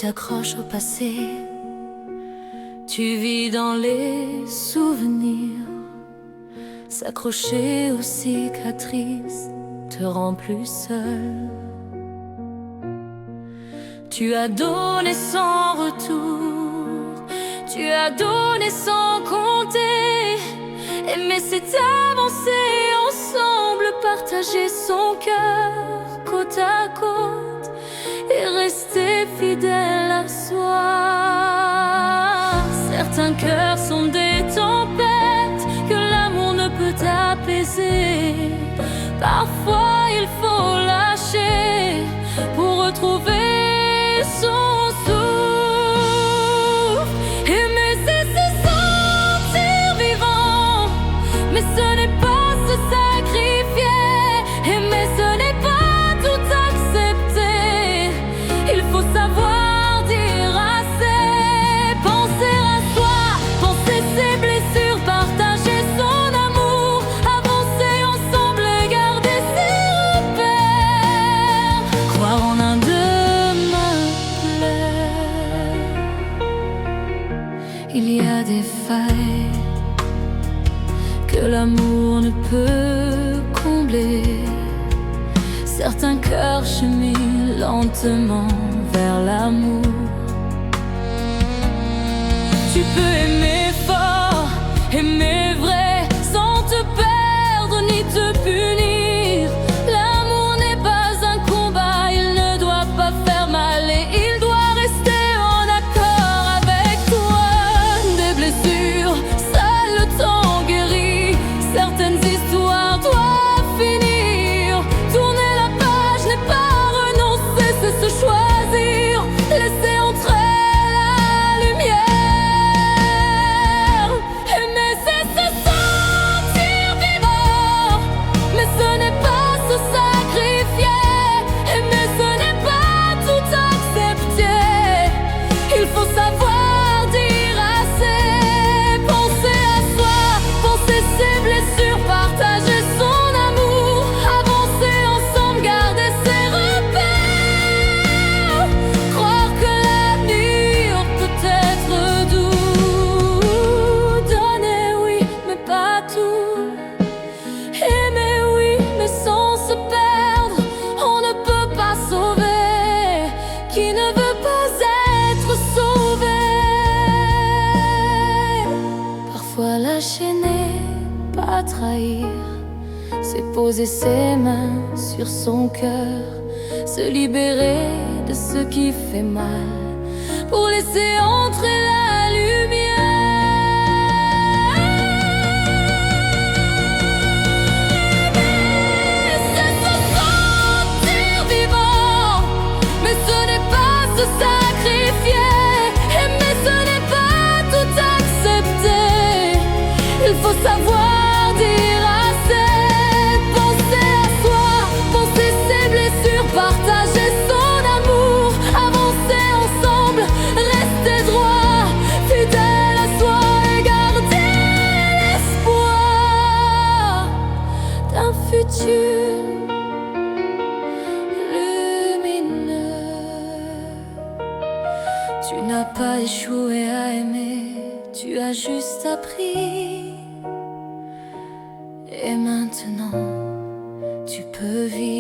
t'accroches au passé. Tu vis dans les souvenirs. S'accrocher aux cicatrices te rend plus seul. Tu as donné sans retour, tu as donné sans compter. Aimer c'est avancer ensemble, partager son cœur côte à côte et rester fidèle à soi. Certains cœurs sont des tempêtes que l'amour ne peut apaiser. Parfois il faut lâcher pour retrouver son souffle. Aimer c'est se sentir vivant, mais ce n'est pas se sacrifier. Aimer ce n'est pas tout accepter. Il faut savoir dire assez, penser à soi, penser ses blessures, partager son amour, avancer ensemble et garder ses repères, croire en un demain clair. Il y a des failles que l'amour ne peut combler. Certains cœurs cheminent lentement vers l'amour. Tu peux aimer fort, aimer vrai, sans te perdre ni te punir. L'amour n'est pas un combat, il ne doit pas faire mal et il doit rester en accord avec toi. Des blessures, seul le temps guérit. Certaines histoires doivent finir. Tourner la page n'est pas renoncer, c'est se choisir. Laisser entrer la lumière. Aimer c'est se sentir vivant, mais ce n'est pas se sacrifier. Aimer ce n'est pas tout accepter. Il faut savoir dire assez, penser à soi, penser ses blessures, partager son amour, avancer ensemble, garder ses repères, croire que l'avenir peut être doux. Donner oui, mais pas tout. Aimer oui, mais sans se perdre. On ne peut pas sauver qui ne veut pas être sauvé. Parfois lâcher n'est pas trahir, c'est poser ses mains sur son cœur, se libérer de ce qui fait mal pour laisser entrer la lumière. C'est se sentir vivant, mais ce n'est pas se sacrifier. Aimer ce n'est pas tout accepter. Il faut savoir dire assez, penser à soi, penser ses blessures, partager son amour, avancer ensemble, rester droit, fidèle à soi et garder l'espoir d'un futur lumineux. Tu n'as pas échoué à aimer, tu as juste appris. Et maintenant, tu peux vivre